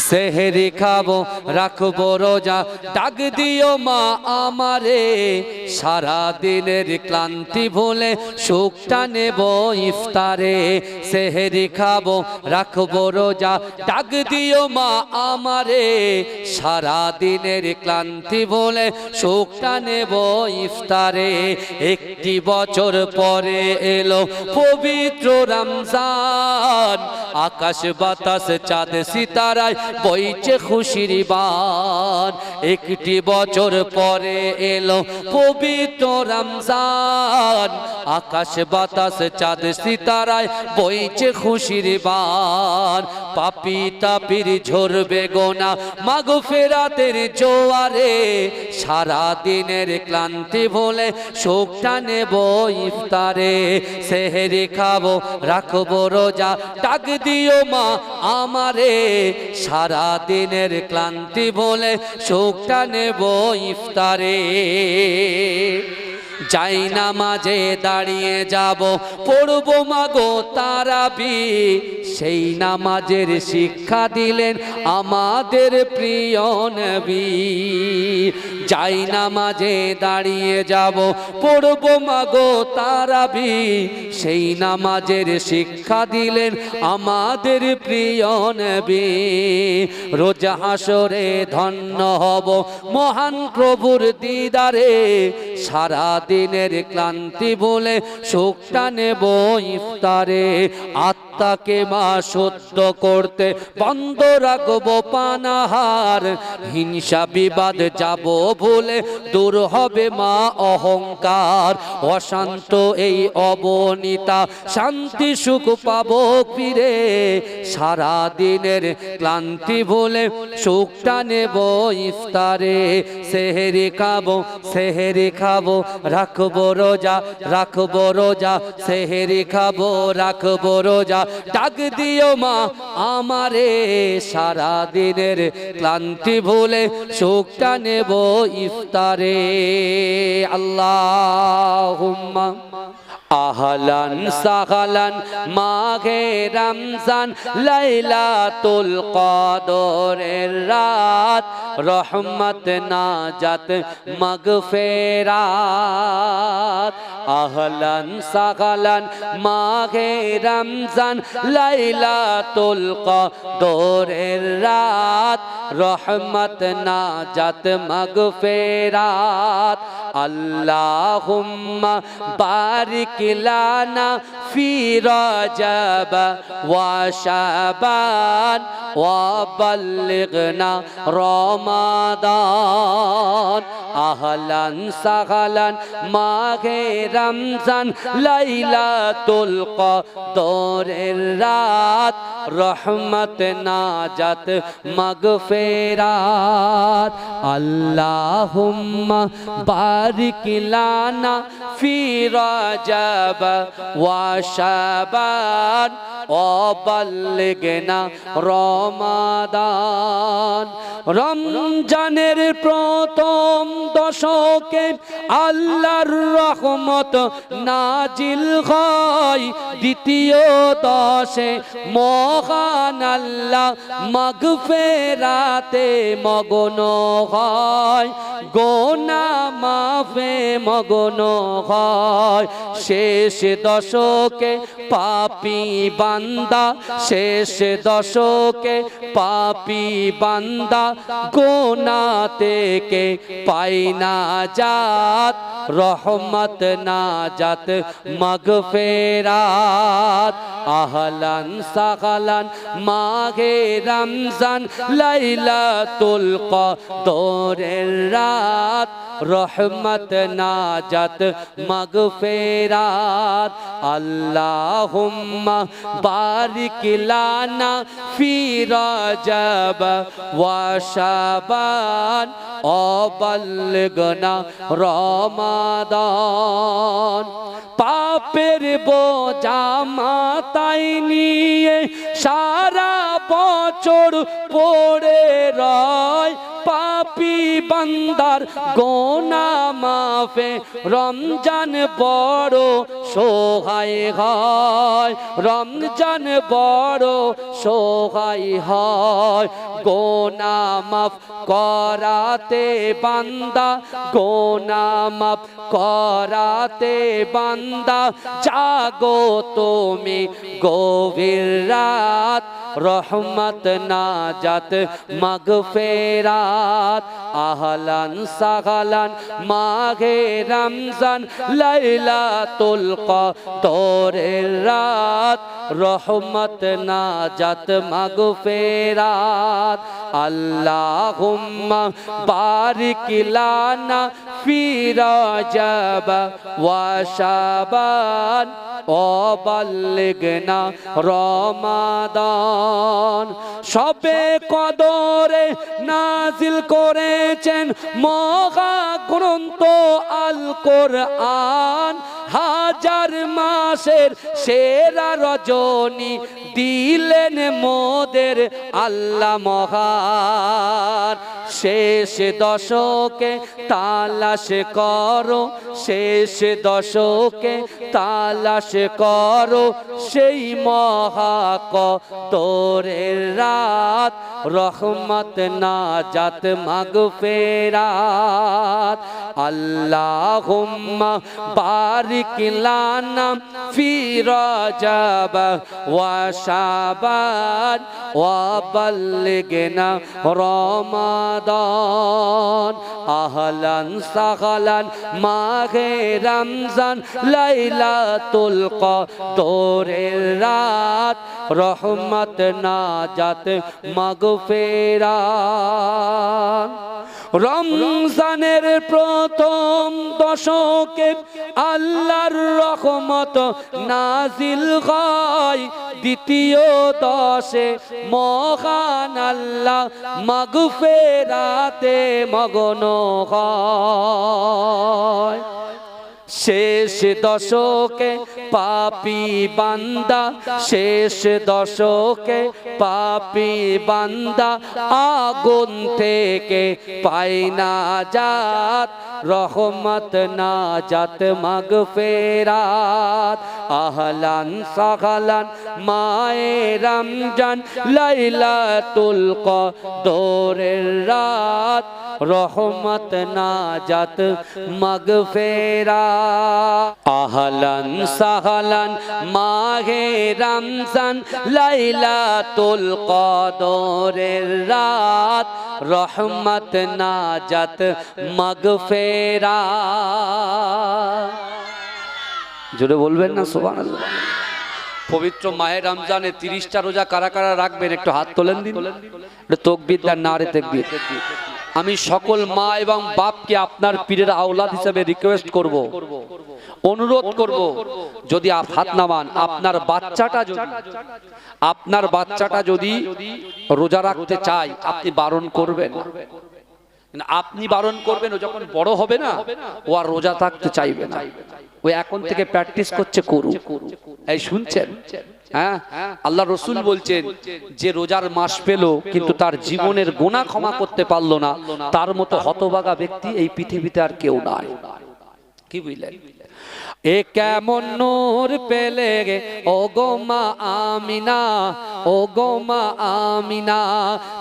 সেহরি খাবো রাখবো রোজা ডাক দিও মা আমারে সারা দিনের ক্লান্তি ভুলে সুখটা নেব ইফতারে সেহরি খাবো রাখবো রোজা ডাক দিও মা আমারে সারা দিনের ক্লান্তি ভুলে সুখটা নেব ইফতারে একটি বছর পরে এলো পবিত্র রমজান আকাশ বাতাস চাঁদ সিতারায় বইছে খুশির বান একটি বছর পরে এলো পবিত্র রমজান আকাশ বাতাস চাঁদ সিতারায় বইছে খুশির বান পাপি তাপির ঝরবে গোনা মাগফিরাতের জোয়ারে সারা দিনের ক্লান্তি ভুলে সুখটা নেব ইফতারে সেহরি খাবো রাখবো রোজা ডাক দিও মা আমারে সারা দিনের ক্লান্তি ভুলে সুখটা নেব ইফতারে যাই নামাজে দাঁড়িয়ে যাব পড়বো মাগো তারাবি সেই নামাজের শিক্ষা দিলেন আমাদের প্রিয় নবী যাই নামাজে দাঁড়িয়ে যাব পড়বো মাগো তারাবি সেই নামাজের শিক্ষা দিলেন আমাদের প্রিয় নবী রোজ হাসরে ধন্য হব মহান প্রভুর দিদারে সারা দিনের ক্লান্তি ভুলে সুখটা নেব ইফতারে আত্মাকে মা শুদ্ধ করতে বন্ধ রাখবো পানাহার হিংসা বিবাদ যাব ভুলে দূর হবে মা অহংকার অশান্ত এই অবনীতা শান্তি সুখ পাবো ফিরে সারা দিনের ক্লান্তি ভুলে সুখটা নেব ইফতারে সেহরি খাবো রাখবো রোজা সেহরি খাবো রাখবো রোজা ডাক দিও মা আমারে সারা দিনের ক্লান্তি ভুলে সুখটা নেব ইফতারে আল্লাহুম্মা আহলান সাহলান মাঘে রমজান লাইলাতুল কদরের রাত রহমত নাজাত মাগফিরাত আহলান সাহলান মাঘে রমজান লাইলাতুল কদরের রাত রহমত নাজাত মাগফিরাত আল্লাহুম্মা বারিক লানা ফি রজব ওয়া শাবান ওয়া বাল্লিগনা রমাদান আহলান সাহলান মাঘে রমজান লাইলাতুল কদরের রাত রহমত নাজাত মাগফিরাত আল্লাহুম্মা বারিক লানা ফি রজব ওয়া শাবান ওয়া বাল্লিগনা রমাদান রমজানের প্রথম দশকে আল্লাহর রহমত নাজিল হয় দ্বিতীয় দশে মহান আল্লাহ মাগফিরাতে মগ্ন হয় গুনাহ মাফে মগ্ন হয় শেষ দশকে পাপী বান্দা শেষ দশকে পাপী বান্দা গুনাহ থেকে পায় নাজাত রহমত নাজাত মাগফিরাত আহলান সাহলান মাঘে রমজান লাইলাতুল কদরের রাত রহমত নাজাত মাগফিরাত আল্লাহুম্মা বারিক লানা ফি রজব ওয়া শাবান ওয়া বাল্লিগনা রমাদান পাপের বোঝা মাথায় নিয়ে সারা বছর পড়ে রয় পাপ পাপী বান্দার গোনাহ মাফে রমজান বড় সহায় হয়, রমজান বড় সহায় হয়। গোনাহ মাফ করাতে বান্দা, গোনাহ মাফ করাতে বান্দা, জাগো তুমি গভীর রাত, রহমত নাজাত মাগফিরাত। আহলান সাহলান মাহে রমজান, লাইলাতুল কদরের রাত, রহমত নাজাত মাগফিরাত। আল্লাহুম্মা বারিক লানা ফি রজব ওয়া শাবান ওয়া বাল্লিগনা রমাদান। শবে কদরে নাজিল করেছেন মহা গ্রন্থ আল কোরআন, হাজার মাসের সেরা রজনী দিলেন মোদের আল্লাহ মহান। শেষ দশকে তালাশ করো, শেষ দশকে তালাশ করো সেই মহাকদরের রাত, রহমত নাজাত মাগফিরাত। আল্লাহুম্মা বারিক লানা ফি রজব ওয়া শাবান ওয়া বাল্লিগনা রমাদান। আহলান সাহলান মাহে রমজান, লাইলাতুল কদরের রাত, রহমত নাজাত মাগফিরাত। রমজানের প্রথম দশকে আল্লাহর রহমত নাজিল হয়, দ্বিতীয় দশে মহান আল্লাহ মাগফিরাতে মগ্ন হয়। শেষ দশকে পাপী বান্দা, শেষ দশকে পাপী বান্দা আগুন থেকে পায় নাজাত, রহমত নাজাত মাগফিরাত। আহলান সাহলান মায়ে রমজান, লাইলাতুল কদরের রাত, রহমত নাজাত মাগফিরাত। আহলান সাহলান মাহে রমজান, লাইলাতুল কদরের রাত, রহমত নাজাত মাগফিরাত। জোরে বলবেন না সুবহানাল্লাহ। পবিত্র মাহে রমজানে 30টা রোজা কারা কারা রাখবেন একটু হাত তোলেন দিন, তাকবীর আর নারে তাকবীর। আমি সকল মা এবং বাপকে আপনার পীরের আওলাদ হিসেবে রিকোয়েস্ট করব, অনুরোধ করব, যদি হাত নামান, আপনার বাচ্চাটা যদি রোজা রাখতে চায় আপনি বারণ করবেন, আপনি বারণ করবেন। ও যখন বড় হবে না ও আর রোজা থাকতে চাইবে না, ও এখন থেকে প্র্যাকটিস করছে করুক। এই শুনছেন? হ্যাঁ, আল্লাহ রসুল বলছেন যে রোজার মাস পেল কিন্তু তার জীবনের গুনাহ ক্ষমা করতে পারলো না, তার মতো হতভাগা ব্যক্তি এই পৃথিবীতে আর কেউ নাই। কি বুঝলেন? এ কেমন নূর পেলে গে ও গো মা আমিনা, ও গো মা আমিনা,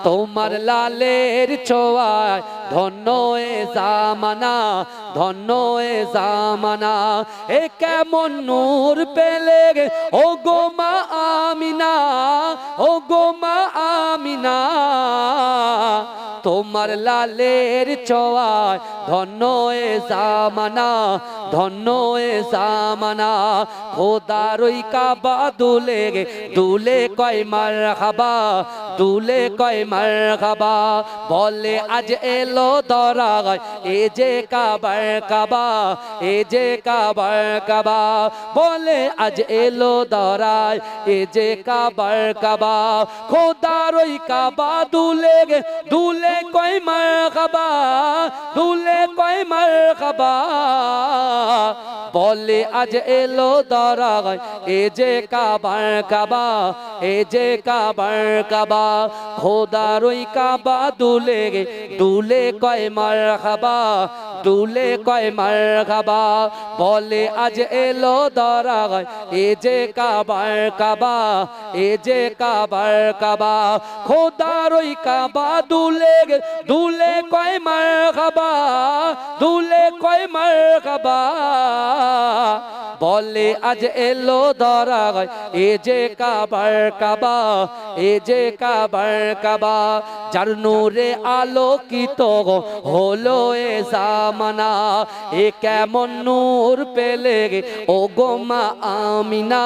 তোমার লালের ছোঁয়ায় ধন্য এ জামানা, ধন্য এ জামানা। এ কেমন নূর পেলে গে ও গো মা আমিনা, ও গো মা আমিনা, তোমার লালের ছোঁয়ায় ধন্য এ জামানা, ধন্য এ জামানা। খোদার ওই কাবা দুলে গে দুলে কয় মারহাবা, দুলে কয় মারহাবা। বলে আজ এলো দরায় এ যে কাবার কাবা, এ যে কাবার কাবা। বলে আজ এলো দরায় এ যে কাবার কাবা। খোদার ওই কাবা দুলে গে দুলে কয় মারহাবা, দুলে কয় মারহাবা। বলে আজ এলো দরায় এ যে কাবার কাবা, এ যে কাবার কাবা, খোদার ওই কাবা দুলে দুলে কয় মারহাবা, দুলে কয় মারহাবা। বলে আজ এলো দরায় এ যে কাবার কাবা, এ যে কাবার কাবা, খোদার ওই কাবা দুলে দুলে কয় মারহাবা, দুলে কয় মারহাবা। বলে আজ এলো দরায় এ যে কাবার কাবা, এ যে কাবার কাবা, যার নূরে আলোকিত হলো এ জামানা। এ কেমন নূর পেলে ও গো মা আমিনা,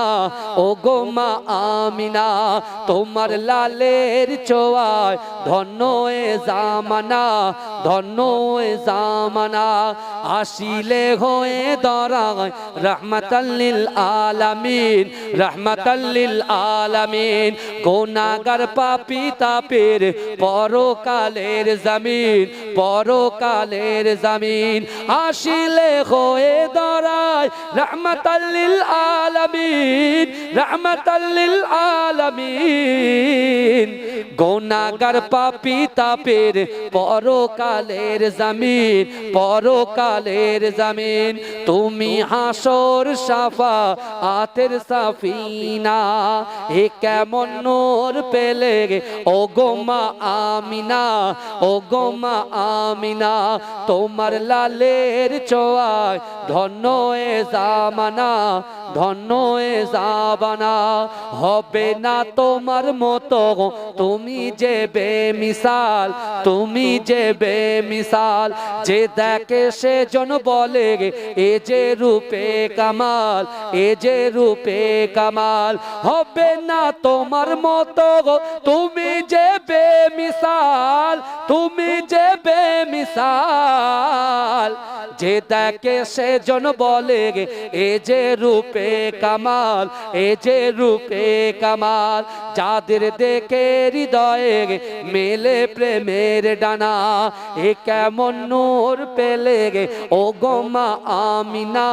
ও গো মা আমিনা, তোমার লালের ছোঁয়ায় ধন্য এ জামানা, ধন্য এ জামানা। আসিলে হয়ে দরায় রহমাতাল লিল আলামিন, রহমাতাল লিল আলামিন, গুনাহগার পাপী তাপের পরকালের জমিন, পরকালের জমিন। আসিলে হয়ে দরায় রহমাতাল লিল আলামিন, রহমাতাল লিল আলামিন, গুনাহগার পাপী তাপের পরকালের জমিন, পরকালের জমিন। তুমি হাসর শাফাআতের সাফিনা, এ কেমন নূর পেলে ও গো মা আমিনা, ও গো মা আমিনা, তোমার লালের ছোঁয়ায় ধন্য এ জামানা, ধন্য এ জামানা। হবে না তোমার মতো তুমি যে বেমিসাল, তুমি যে বেমিসাল, যে দেখে সে জন বলে এ যে রূপে কামাল, এ যে রূপে কামাল। হবে না তোমার মতো তুমি যে বেমিসাল, তুমি যে বেমিসাল, যে দেখে সে জন বলে এ যে রূপে কামাল, এ যে রূপে কামাল। যাদের দেখে হৃদয়ে মেলে প্রেমের ডানা, এ কেমন নূর পেলে ও গো মা আমিনা,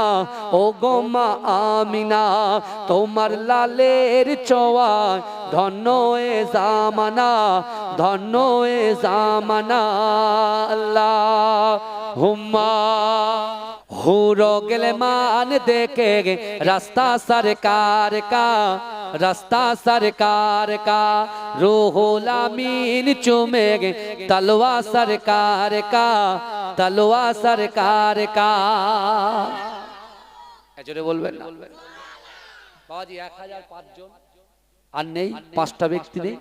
ও গো মা আমিনা, তোমার লালের ছোঁয়ায় ধন্য এ জামানা, ধন্য এ জামানা। আল্লাহুম্মা হুরো গেলে মান देखे रास्ता सरकार का, रास्ता सरकार का, रूहुल अमीन चूमेगे तलवा सरकार का, तलवा सरकार का। জোরে বলবেন না বাবাজি। 1005 জন আর নেই, 5টা ব্যক্তি নেই।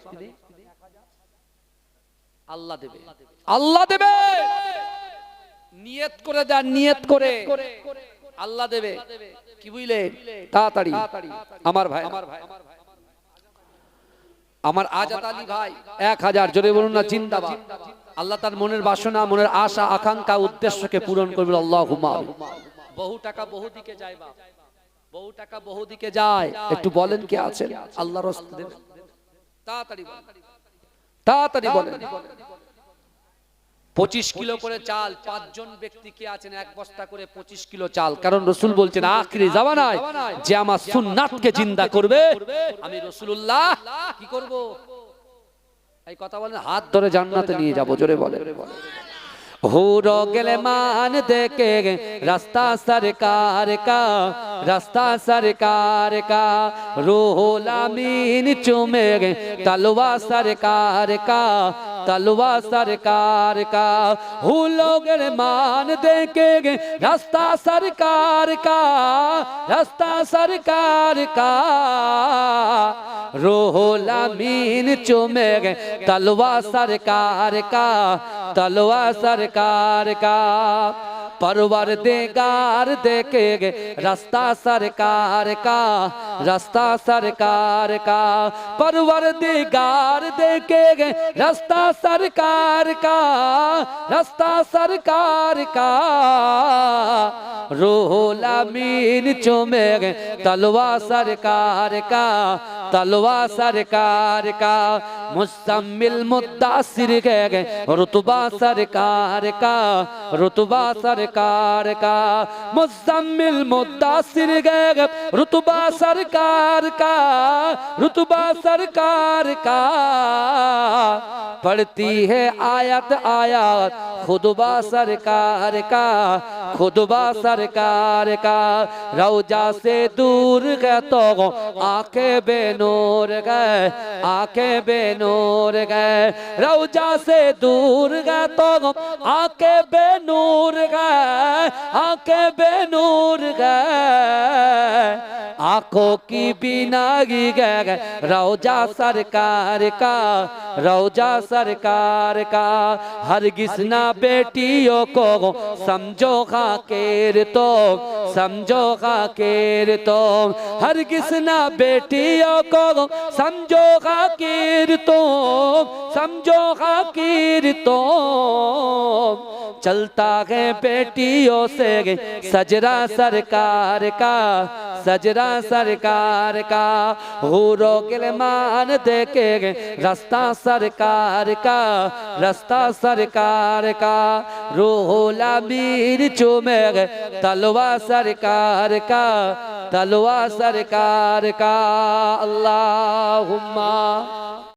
আল্লাহ দেবে, আল্লাহ দেবে, নিয়ত করে দেন, নিয়ত করে আল্লাহ দেবে। কি বুঝলে? তাড়াতাড়ি আমার ভাই, আমার আজাদ আলী ভাই 1000, জোরে বলুন না জিন্দাবাদ। আল্লাহ তার মনের বাসনা, মনের আশা আকাঙ্ক্ষা উদ্দেশ্যকে পূরণ করবে। আল্লাহুম্মা। বহু টাকা বহু দিকে যায় বাপ, বহু টাকা বহু দিকে যায়। একটু বলেন কে আছেন আল্লাহর রাস্তা দেবে? তাড়াতাড়ি বলেন, তাড়াতাড়ি বলেন। 25 কিলো করে চাল, 5 জন ব্যক্তি কে আছেন 1 বস্তা করে 25 কিলো চাল। কারণ রাসূল বলছেন আখিরি জামানায় যে আমার সুন্নাতকে জিন্দা করবে আমি রাসূলুল্লাহ কি করব? এই কথা বলেন, হাত ধরে জান্নাতে নিয়ে যাব। জোরে বলেন। হুরো গেলে মান देखे रास्ता सरकार का, रास्ता सरकार का, रूहुल अमीन चूमेगे तलवा सरकार का, तलवा सरकार का। हुलोगर मान देखेगे रास्ता सरकार का, रास्ता सरकार का, रूहुल अमीन चूमेगे तलवा सरकार का, तलवा सरकार का। परवरदिगार देखेगे रास्ता सरकार का, रास्ता सरकार का, परवरदिगार देखेगे रास्ता सरकार का, रास्ता सरकार का, रूहुल अमीन चूमेगे तलवा सरकार का, तलवा सरकार का। मुस्तमिल मुद्दासिर गए रुतबा सरकार का, रुतबा सरकार सरकार का, मुज़्ज़म्मिल मुद्दासिर गए रुतबा सरकार का, रुतबा सरकार का। पढ़ती है आयत आयत खुतबा सरकार का, खुतबा सरकार का। रौजा से दूर गए तो आंखें बेनूर गए, आंखें बेनूर गए। रौजा से दूर गए तो आंखें बेनूर गए, आंखें बेनूर गए। आंखों की बीनागी गए रौजा सरकार का, रौजा सरकार का। हरगिज़ ना बेटियों को समझो खाकेर तो, समझो खाकेर तो। हरगिज़ ना बेटियों को समझो खाकेर तो, समझो खाकेर तो। चलता है बेटियों से सजरा सरकार का, सजरा सरकार का। हूरो गिलमान देखे रास्ता सरकार का, रास्ता सरकार का। रूहुल अमीर चूमे तलवा सरकार का, तलवा सरकार का। अल्लाहुम्मा